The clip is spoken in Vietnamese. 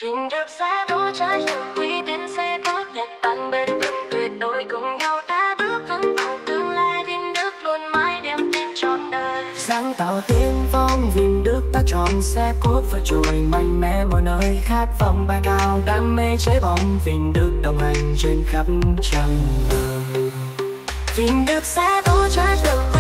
Vinh được sẽ đỗ trái đường quý đến sẽ tốt đẹp bạn bên vực tuyệt đối cùng nhau đã bước vững vào tương lai. Vinh Đức luôn mãi đem tin trọn đời sáng tạo tiên phong. Vinh Đức ta chọn xe cốt và trồi mạnh mẽ mọi nơi khát vọng bay cao đam mê cháy bỏng. Vinh Đức đồng hành trên khắp chặng đường. Vinh Đức sẽ đỗ trái đường